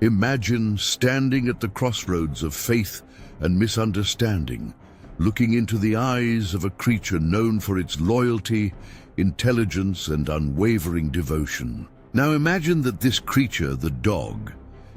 Imagine standing at the crossroads of faith and misunderstanding, looking into the eyes of a creature known for its loyalty, intelligence, and unwavering devotion. Now imagine that this creature, the dog,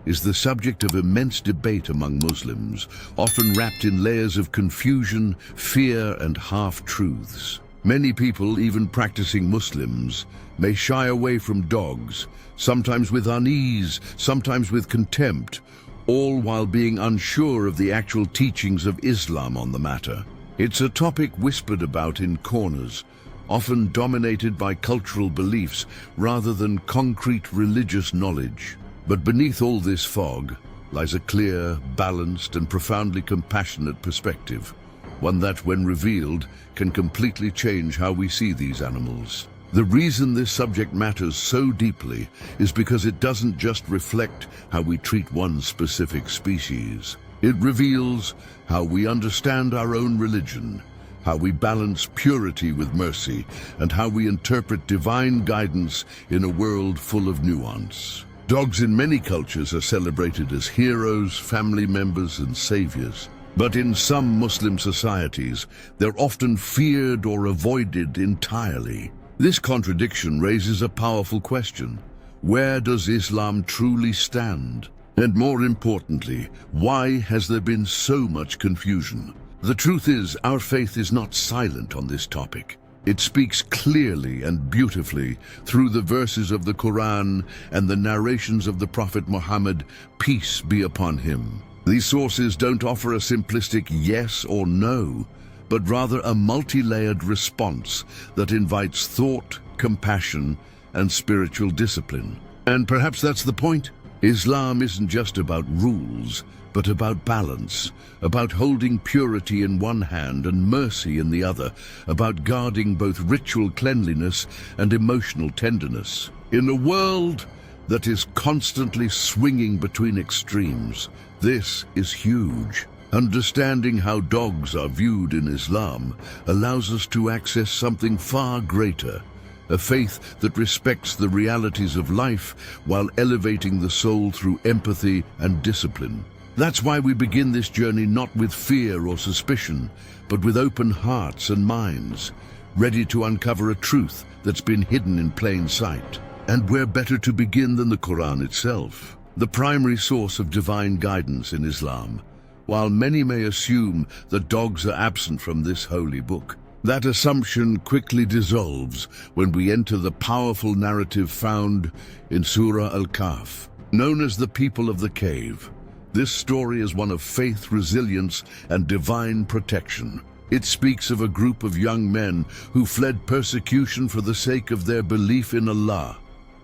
is the subject of immense debate among Muslims, often wrapped in layers of confusion, fear, and half-truths. Many people, even practicing Muslims, may shy away from dogs, sometimes with unease, sometimes with contempt, all while being unsure of the actual teachings of Islam on the matter. It's a topic whispered about in corners, often dominated by cultural beliefs rather than concrete religious knowledge. But beneath all this fog lies a clear, balanced, and profoundly compassionate perspective, one that, when revealed, can completely change how we see these animals. The reason this subject matters so deeply is because it doesn't just reflect how we treat one specific species. It reveals how we understand our own religion, how we balance purity with mercy, and how we interpret divine guidance in a world full of nuance. Dogs in many cultures are celebrated as heroes, family members, and saviors. But in some Muslim societies, they're often feared or avoided entirely. This contradiction raises a powerful question. Where does Islam truly stand? And more importantly, why has there been so much confusion? The truth is, our faith is not silent on this topic. It speaks clearly and beautifully through the verses of the Quran and the narrations of the Prophet Muhammad, peace be upon him. These sources don't offer a simplistic yes or no, but rather a multi-layered response that invites thought, compassion, and spiritual discipline. And perhaps that's the point. Islam isn't just about rules, but about balance, about holding purity in one hand and mercy in the other, about guarding both ritual cleanliness and emotional tenderness. In a world that is constantly swinging between extremes, this is huge. Understanding how dogs are viewed in Islam allows us to access something far greater, a faith that respects the realities of life while elevating the soul through empathy and discipline. That's why we begin this journey not with fear or suspicion, but with open hearts and minds, ready to uncover a truth that's been hidden in plain sight. And where better to begin than the Quran itself, the primary source of divine guidance in Islam? While many may assume that dogs are absent from this holy book, that assumption quickly dissolves when we enter the powerful narrative found in Surah Al-Kahf. Known as the people of the cave, this story is one of faith, resilience, and divine protection. It speaks of a group of young men who fled persecution for the sake of their belief in Allah.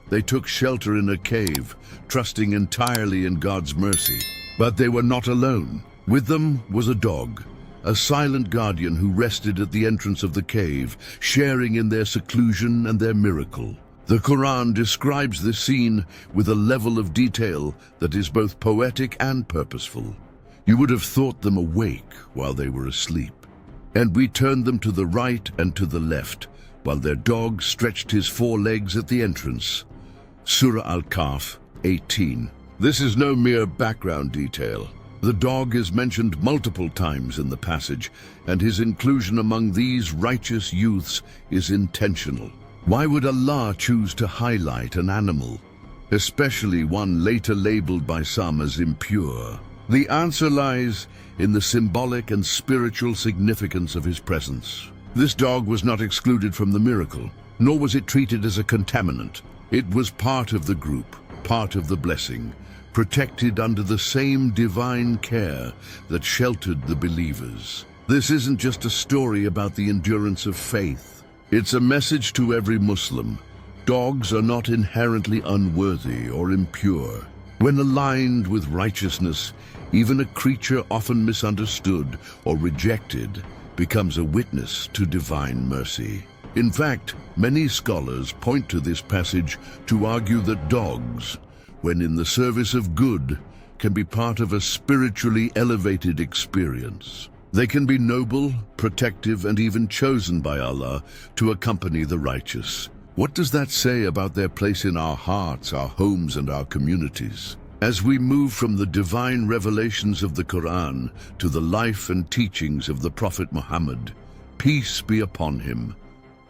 They took shelter in a cave, trusting entirely in God's mercy. But they were not alone. With them was a dog, a silent guardian who rested at the entrance of the cave, sharing in their seclusion and their miracle. The Quran describes this scene with a level of detail that is both poetic and purposeful. You would have thought them awake while they were asleep. And we turned them to the right and to the left, while their dog stretched his forelegs at the entrance. Surah Al-Kahf 18. This is no mere background detail. The dog is mentioned multiple times in the passage, and his inclusion among these righteous youths is intentional. Why would Allah choose to highlight an animal, especially one later labeled by some as impure? The answer lies in the symbolic and spiritual significance of his presence. This dog was not excluded from the miracle, nor was it treated as a contaminant. It was part of the group, part of the blessing, protected under the same divine care that sheltered the believers. This isn't just a story about the endurance of faith. It's a message to every Muslim. Dogs are not inherently unworthy or impure. When aligned with righteousness, even a creature often misunderstood or rejected becomes a witness to divine mercy. In fact, many scholars point to this passage to argue that dogs, when in the service of good, can be part of a spiritually elevated experience. They can be noble, protective, and even chosen by Allah to accompany the righteous. What does that say about their place in our hearts, our homes, and our communities? As we move from the divine revelations of the Quran to the life and teachings of the Prophet Muhammad, peace be upon him,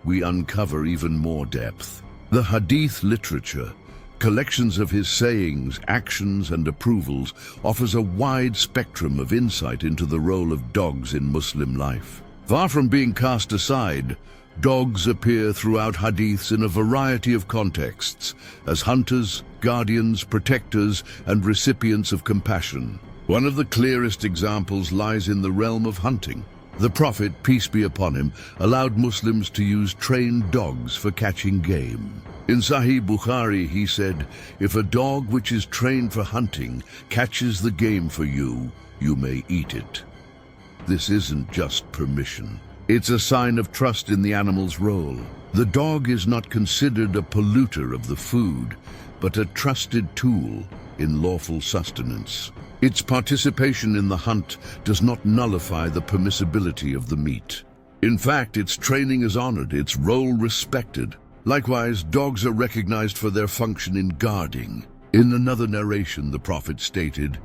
we uncover even more depth. The Hadith literature, collections of his sayings, actions, and approvals, offers a wide spectrum of insight into the role of dogs in Muslim life. Far from being cast aside, dogs appear throughout hadiths in a variety of contexts, as hunters, guardians, protectors, and recipients of compassion. One of the clearest examples lies in the realm of hunting. The Prophet, peace be upon him, allowed Muslims to use trained dogs for catching game. In Sahih Bukhari, he said, "If a dog which is trained for hunting catches the game for you, you may eat it." This isn't just permission. It's a sign of trust in the animal's role. The dog is not considered a polluter of the food, but a trusted tool in lawful sustenance. Its participation in the hunt does not nullify the permissibility of the meat. In fact, its training is honored, its role respected. Likewise, dogs are recognized for their function in guarding. In another narration, the Prophet stated,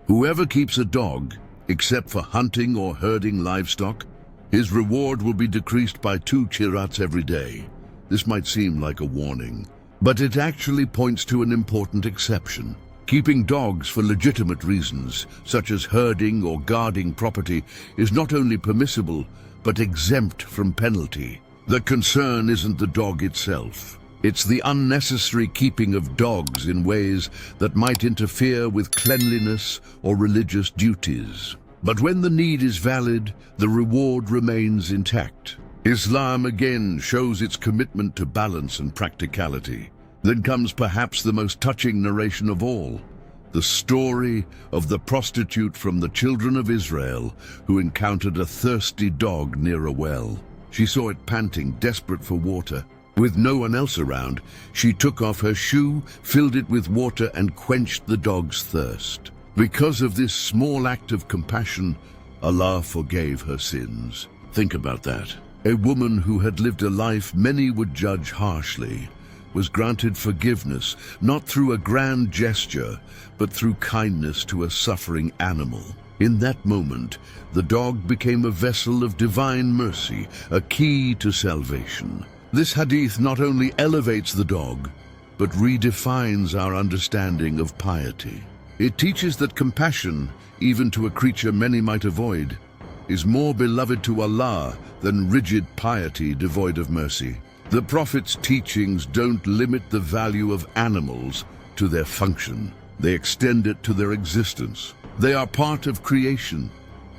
"Whoever keeps a dog, except for hunting or herding livestock, his reward will be decreased by 2 qirats every day." This might seem like a warning, but it actually points to an important exception. Keeping dogs for legitimate reasons, such as herding or guarding property, is not only permissible, but exempt from penalty. The concern isn't the dog itself. It's the unnecessary keeping of dogs in ways that might interfere with cleanliness or religious duties. But when the need is valid, the reward remains intact. Islam again shows its commitment to balance and practicality. Then comes perhaps the most touching narration of all, the story of the prostitute from the children of Israel who encountered a thirsty dog near a well. She saw it panting, desperate for water. With no one else around, she took off her shoe, filled it with water, and quenched the dog's thirst. Because of this small act of compassion, Allah forgave her sins. Think about that. A woman who had lived a life many would judge harshly was granted forgiveness, not through a grand gesture, but through kindness to a suffering animal. In that moment, the dog became a vessel of divine mercy, a key to salvation. This hadith not only elevates the dog, but redefines our understanding of piety. It teaches that compassion, even to a creature many might avoid, is more beloved to Allah than rigid piety devoid of mercy. The Prophet's teachings don't limit the value of animals to their function. They extend it to their existence. They are part of creation,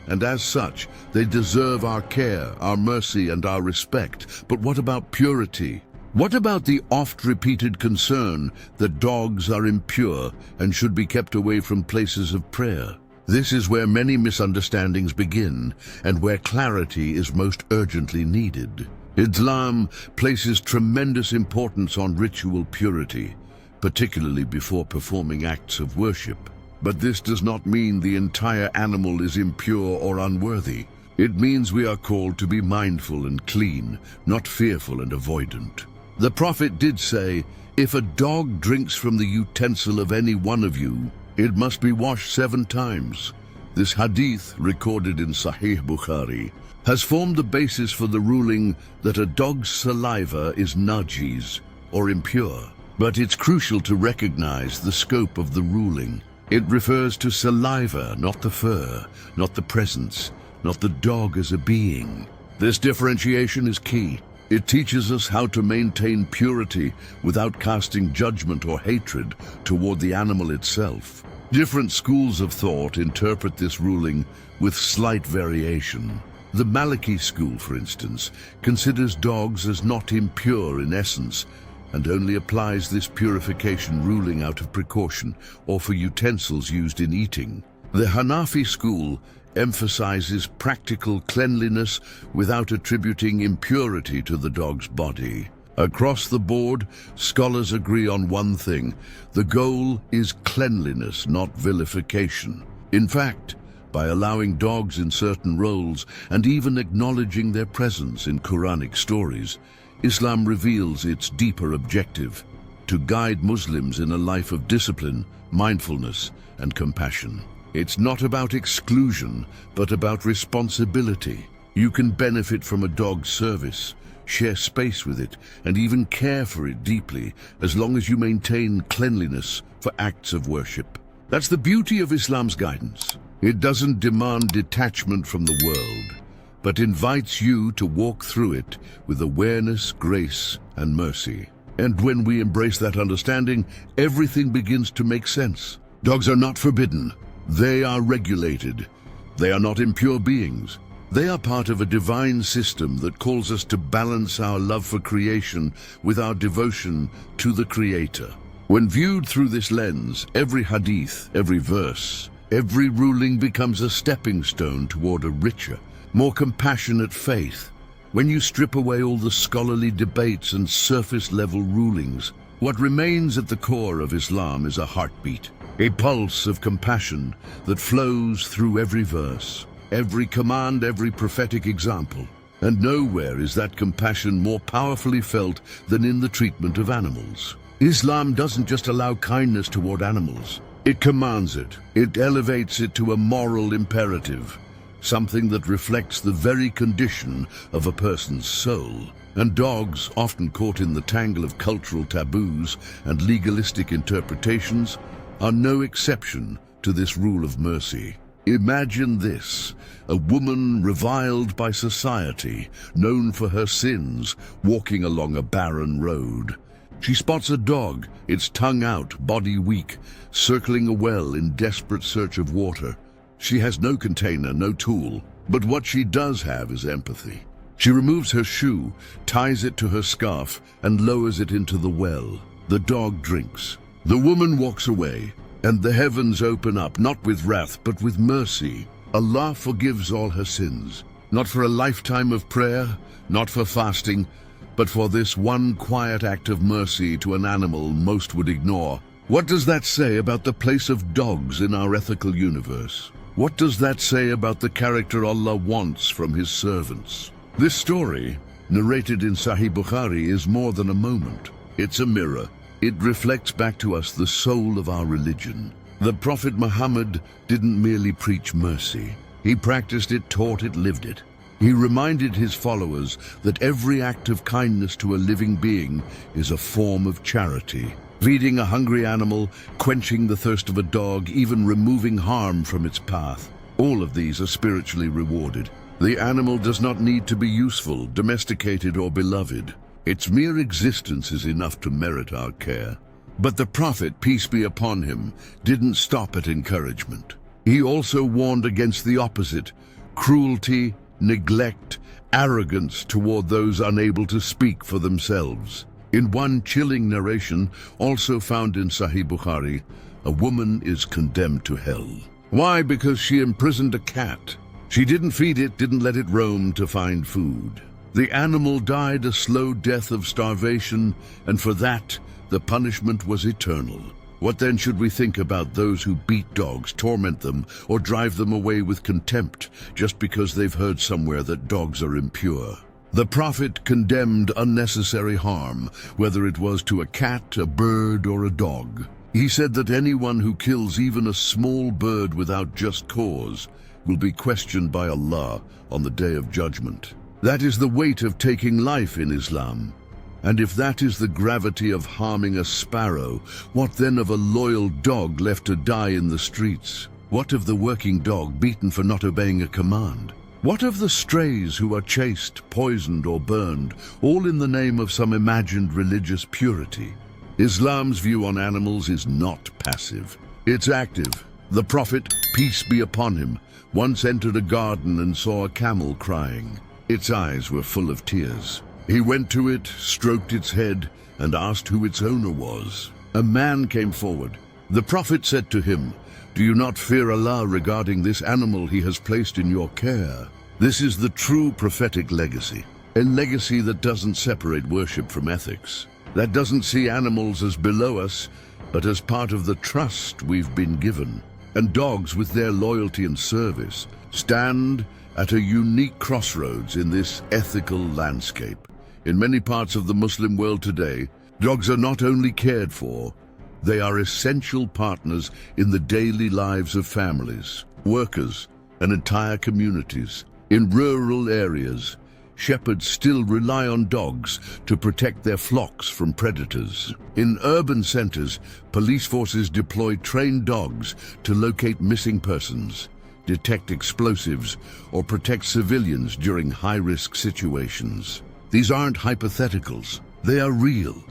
and as such, they deserve our care, our mercy, and our respect. But what about purity? What about the oft-repeated concern that dogs are impure and should be kept away from places of prayer? This is where many misunderstandings begin, and where clarity is most urgently needed. Islam places tremendous importance on ritual purity, particularly before performing acts of worship. But this does not mean the entire animal is impure or unworthy. It means we are called to be mindful and clean, not fearful and avoidant. The Prophet did say, "If a dog drinks from the utensil of any one of you, it must be washed 7 times. This hadith, recorded in Sahih Bukhari, has formed the basis for the ruling that a dog's saliva is najis, or impure. But it's crucial to recognize the scope of the ruling. It refers to saliva, not the fur, not the presence, not the dog as a being. This differentiation is key. It teaches us how to maintain purity without casting judgment or hatred toward the animal itself. Different schools of thought interpret this ruling with slight variation. The Maliki school, for instance, considers dogs as not impure in essence and only applies this purification ruling out of precaution or for utensils used in eating. The Hanafi school emphasizes practical cleanliness without attributing impurity to the dog's body. Across the board, scholars agree on one thing: the goal is cleanliness, not vilification. In fact, by allowing dogs in certain roles and even acknowledging their presence in Quranic stories, Islam reveals its deeper objective: to guide Muslims in a life of discipline, mindfulness, and compassion. It's not about exclusion, but about responsibility. You can benefit from a dog's service, share space with it, and even care for it deeply, as long as you maintain cleanliness for acts of worship. That's the beauty of Islam's guidance. It doesn't demand detachment from the world, but invites you to walk through it with awareness, grace, and mercy. And when we embrace that understanding, everything begins to make sense. Dogs are not forbidden. They are regulated. They are not impure beings. They are part of a divine system that calls us to balance our love for creation with our devotion to the Creator. When viewed through this lens, every hadith, every verse, every ruling becomes a stepping stone toward a richer, more compassionate faith. When you strip away all the scholarly debates and surface-level rulings, what remains at the core of Islam is a heartbeat, a pulse of compassion that flows through every verse, every command, every prophetic example. And nowhere is that compassion more powerfully felt than in the treatment of animals. Islam doesn't just allow kindness toward animals. It commands it. It elevates it to a moral imperative, something that reflects the very condition of a person's soul. And dogs, often caught in the tangle of cultural taboos and legalistic interpretations, are no exception to this rule of mercy. Imagine this: a woman reviled by society, known for her sins, walking along a barren road. She spots a dog, its tongue out, body weak, circling a well in desperate search of water. She has no container, no tool, but what she does have is empathy. She removes her shoe, ties it to her scarf, and lowers it into the well. The dog drinks. The woman walks away, and the heavens open up, not with wrath, but with mercy. Allah forgives all her sins, not for a lifetime of prayer, not for fasting, but for this one quiet act of mercy to an animal most would ignore. What does that say about the place of dogs in our ethical universe? What does that say about the character Allah wants from His servants? This story, narrated in Sahih Bukhari, is more than a moment. It's a mirror. It reflects back to us the soul of our religion. The Prophet Muhammad didn't merely preach mercy. He practiced it, taught it, lived it. He reminded his followers that every act of kindness to a living being is a form of charity. Feeding a hungry animal, quenching the thirst of a dog, even removing harm from its path. All of these are spiritually rewarded. The animal does not need to be useful, domesticated, or beloved. Its mere existence is enough to merit our care. But the Prophet, peace be upon him, didn't stop at encouragement. He also warned against the opposite: cruelty, neglect, arrogance toward those unable to speak for themselves. In one chilling narration, also found in Sahih Bukhari, a woman is condemned to hell. Why? Because she imprisoned a cat. She didn't feed it, didn't let it roam to find food. The animal died a slow death of starvation, and for that, the punishment was eternal. What then should we think about those who beat dogs, torment them, or drive them away with contempt just because they've heard somewhere that dogs are impure? The Prophet condemned unnecessary harm, whether it was to a cat, a bird, or a dog. He said that anyone who kills even a small bird without just cause will be questioned by Allah on the Day of Judgment. That is the weight of taking life in Islam. And if that is the gravity of harming a sparrow, what then of a loyal dog left to die in the streets? What of the working dog beaten for not obeying a command? What of the strays who are chased, poisoned, or burned, all in the name of some imagined religious purity? Islam's view on animals is not passive. It's active. The Prophet, peace be upon him, once entered a garden and saw a camel crying. Its eyes were full of tears. He went to it, stroked its head, and asked who its owner was. A man came forward. The Prophet said to him, "Do you not fear Allah regarding this animal He has placed in your care?" This is the true prophetic legacy, a legacy that doesn't separate worship from ethics, that doesn't see animals as below us, but as part of the trust we've been given. And dogs, with their loyalty and service, stand at a unique crossroads in this ethical landscape. In many parts of the Muslim world today, Dogs are not only cared for, they are essential partners in the daily lives of families, workers, and entire communities. In rural areas, shepherds still rely on dogs to protect their flocks from predators. In urban centers, police forces deploy trained dogs to locate missing persons, detect explosives, or protect civilians during high-risk situations. These aren't hypotheticals. They are real,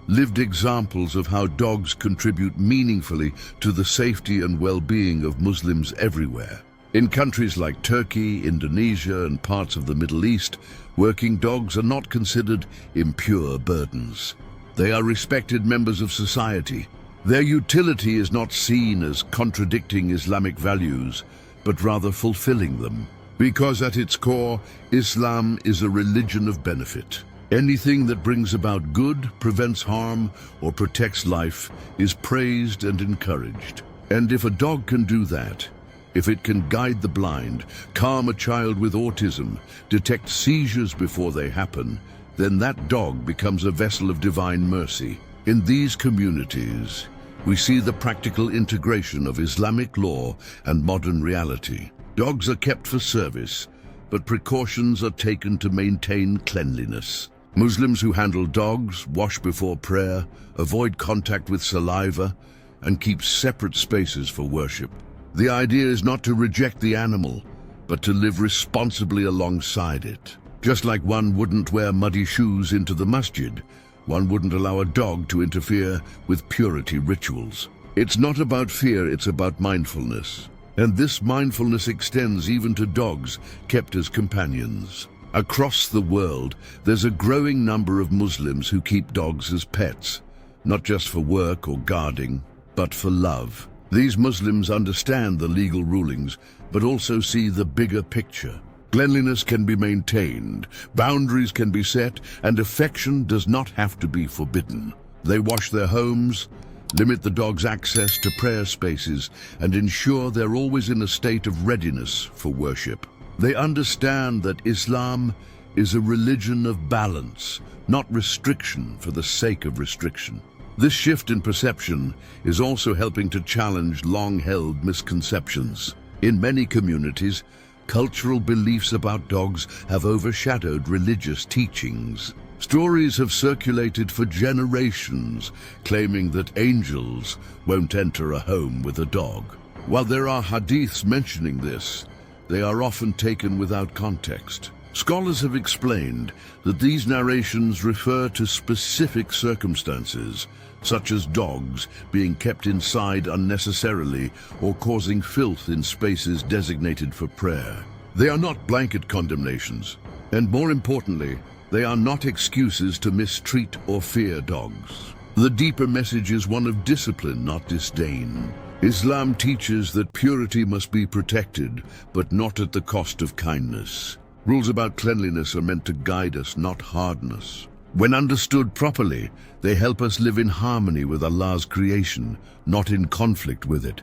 lived examples of how dogs contribute meaningfully to the safety and well-being of Muslims everywhere. In countries like Turkey, Indonesia, and parts of the Middle East, working dogs are not considered impure burdens. They are respected members of society. Their utility is not seen as contradicting Islamic values, but rather fulfilling them. Because at its core, Islam is a religion of benefit. Anything that brings about good, prevents harm, or protects life is praised and encouraged. And if a dog can do that, if it can guide the blind, calm a child with autism, detect seizures before they happen, then that dog becomes a vessel of divine mercy. In these communities, we see the practical integration of Islamic law and modern reality. Dogs are kept for service, but precautions are taken to maintain cleanliness. Muslims who handle dogs wash before prayer, avoid contact with saliva, and keep separate spaces for worship. The idea is not to reject the animal, but to live responsibly alongside it. Just like one wouldn't wear muddy shoes into the masjid, one wouldn't allow a dog to interfere with purity rituals. It's not about fear, it's about mindfulness. And this mindfulness extends even to dogs kept as companions. Across the world, there's a growing number of Muslims who keep dogs as pets, not just for work or guarding, but for love. These Muslims understand the legal rulings, but also see the bigger picture. Cleanliness can be maintained, boundaries can be set, and affection does not have to be forbidden. They wash their homes, limit the dog's access to prayer spaces, and ensure they're always in a state of readiness for worship. They understand that Islam is a religion of balance, not restriction for the sake of restriction. This shift in perception is also helping to challenge long-held misconceptions. In many communities, cultural beliefs about dogs have overshadowed religious teachings. Stories have circulated for generations, claiming that angels won't enter a home with a dog. While there are hadiths mentioning this, they are often taken without context. Scholars have explained that these narrations refer to specific circumstances, such as dogs being kept inside unnecessarily or causing filth in spaces designated for prayer. They are not blanket condemnations, and more importantly, they are not excuses to mistreat or fear dogs. The deeper message is one of discipline, not disdain. Islam teaches that purity must be protected, but not at the cost of kindness. Rules about cleanliness are meant to guide us, not harden us. When understood properly, they help us live in harmony with Allah's creation, not in conflict with it.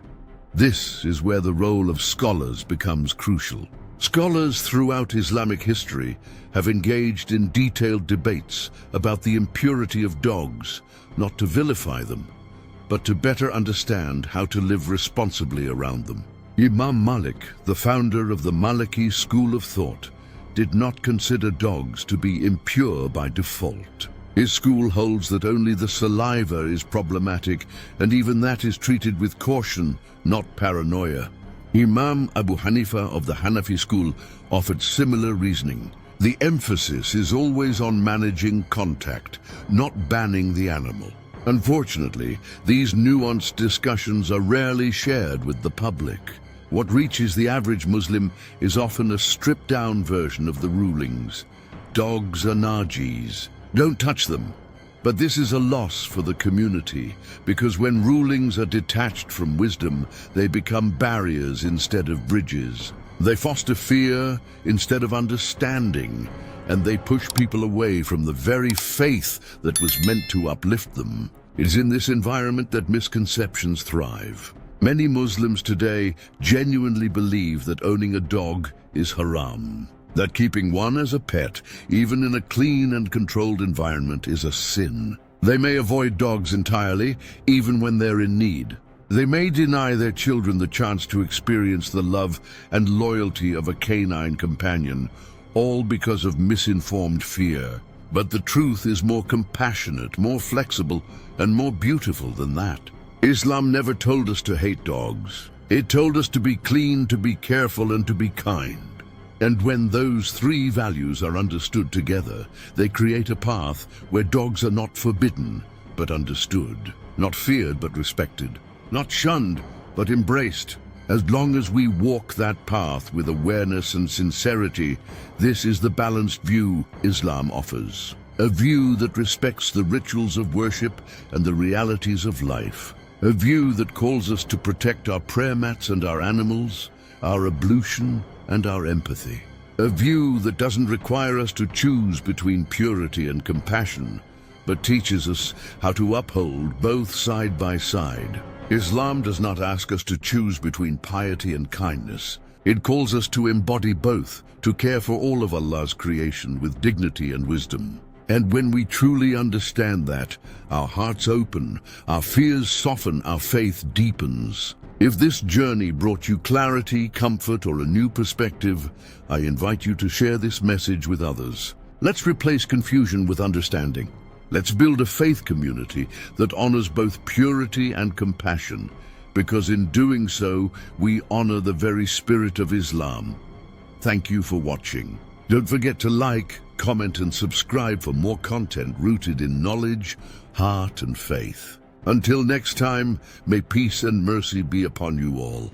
This is where the role of scholars becomes crucial. Scholars throughout Islamic history have engaged in detailed debates about the impurity of dogs, not to vilify them, but to better understand how to live responsibly around them. Imam Malik, the founder of the Maliki school of thought, did not consider dogs to be impure by default. His school holds that only the saliva is problematic, and even that is treated with caution, not paranoia. Imam Abu Hanifa of the Hanafi school offered similar reasoning. The emphasis is always on managing contact, not banning the animal. Unfortunately, these nuanced discussions are rarely shared with the public. What reaches the average Muslim is often a stripped-down version of the rulings. Dogs are najis. Don't touch them. But this is a loss for the community, because when rulings are detached from wisdom, they become barriers instead of bridges. They foster fear instead of understanding, and they push people away from the very faith that was meant to uplift them. It is in this environment that misconceptions thrive. Many Muslims today genuinely believe that owning a dog is haram, that keeping one as a pet, even in a clean and controlled environment, is a sin. They may avoid dogs entirely, even when they're in need. They may deny their children the chance to experience the love and loyalty of a canine companion, all because of misinformed fear. But the truth is more compassionate, more flexible, and more beautiful than that. Islam never told us to hate dogs. It told us to be clean, to be careful, and to be kind. And when those three values are understood together, they create a path where dogs are not forbidden, but understood, not feared, but respected, not shunned, but embraced. As long as we walk that path with awareness and sincerity, this is the balanced view Islam offers. A view that respects the rituals of worship and the realities of life. A view that calls us to protect our prayer mats and our animals, our ablution and our empathy. A view that doesn't require us to choose between purity and compassion, but teaches us how to uphold both side by side. Islam does not ask us to choose between piety and kindness. It calls us to embody both, to care for all of Allah's creation with dignity and wisdom. And when we truly understand that, our hearts open, our fears soften, our faith deepens. If this journey brought you clarity, comfort, or a new perspective, I invite you to share this message with others. Let's replace confusion with understanding. Let's build a faith community that honors both purity and compassion, because in doing so, we honor the very spirit of Islam. Thank you for watching. Don't forget to like, comment, and subscribe for more content rooted in knowledge, heart, and faith. Until next time, may peace and mercy be upon you all.